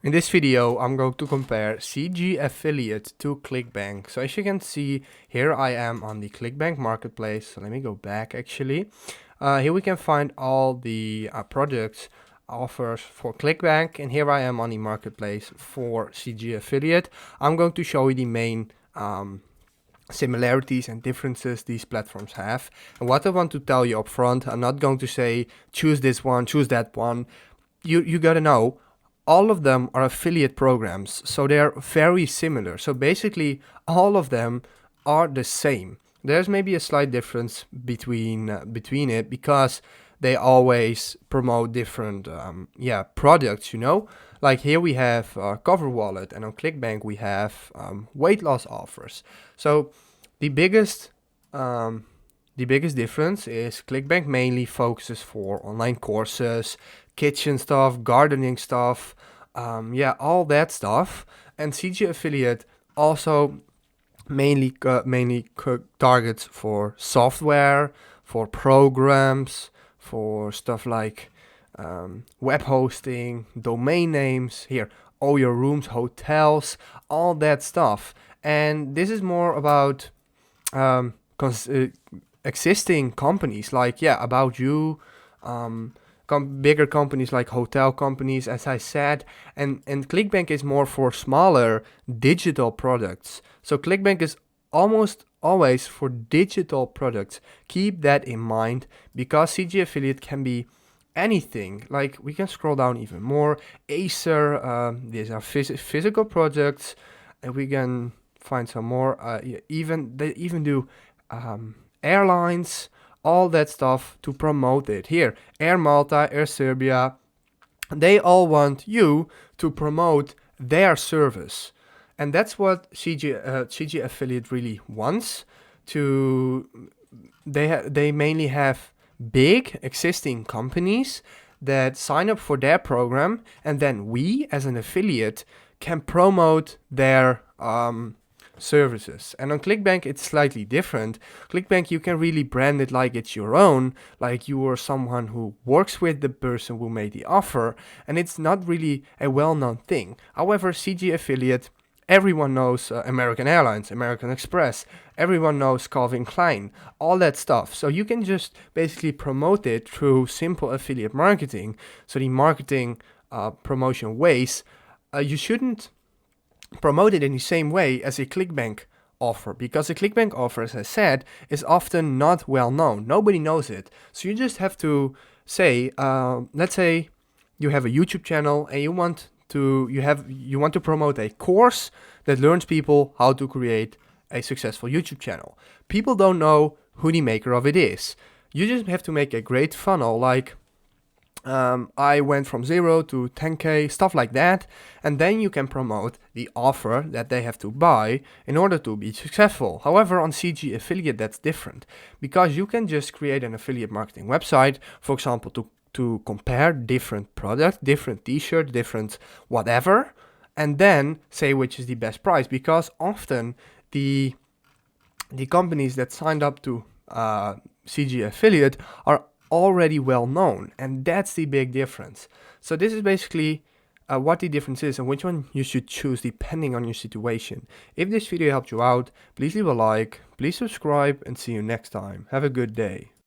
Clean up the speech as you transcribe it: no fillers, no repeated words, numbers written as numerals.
In this video, I'm going to compare CG Affiliate to Clickbank. So as you can see, here I am on the Clickbank marketplace. So let me go back actually. Here we can find all the products offers for Clickbank, and here I am on the marketplace for CG Affiliate. I'm going to show you the main similarities and differences these platforms have. And what I want to tell you up front, I'm not going to say choose this one, choose that one. You gotta know all of them are affiliate programs, so they're very similar. So basically, all of them are the same. There's maybe a slight difference between it because they always promote different products. Like here we have Cover Wallet, and on Clickbank we have weight loss offers. So the biggest difference is Clickbank mainly focuses for online courses, kitchen stuff, gardening stuff, all that stuff. And CG Affiliate also mainly targets for software, for programs, for stuff like web hosting, domain names, all your rooms, hotels, all that stuff. And this is more about existing companies like About You, bigger companies like hotel companies, as I said, and Clickbank is more for smaller digital products. So Clickbank is almost always for digital products. Keep that in mind, because CG Affiliate can be anything. Like, we can scroll down even more. Acer, these are physical products, and we can find some more. They even do airlines, all that stuff to promote it. Here, Air Malta, Air Serbia, they all want you to promote their service. And that's what CG Affiliate really wants. They mainly have big existing companies that sign up for their program, and then we, as an affiliate, can promote their services. And on Clickbank, it's slightly different. Clickbank, you can really brand it like it's your own, like you are someone who works with the person who made the offer, and it's not really a well-known thing. However, CG Affiliate, everyone knows American Airlines, American Express, everyone knows Calvin Klein, all that stuff. So you can just basically promote it through simple affiliate marketing. So the marketing promotion ways, you shouldn't promote it in the same way as a Clickbank offer, because a Clickbank offer, as I said, is often not well known. Nobody knows it. So you just have to say, let's say you have a YouTube channel and you want to promote a course that learns people how to create a successful YouTube channel. People don't know who the maker of it is. You just have to make a great funnel, like I went from 0 to 10K, stuff like that, and then you can promote the offer that they have to buy in order to be successful. However, on CG Affiliate, that's different, because you can just create an affiliate marketing website, for example, to compare different products, different t-shirts, different whatever, and then say which is the best price, because often the companies that signed up to CG Affiliate are already well known, and that's the big difference. So this is basically what the difference is and which one you should choose depending on your situation. If this video helped you out, please leave a like, please subscribe, and see you next time. Have a good day.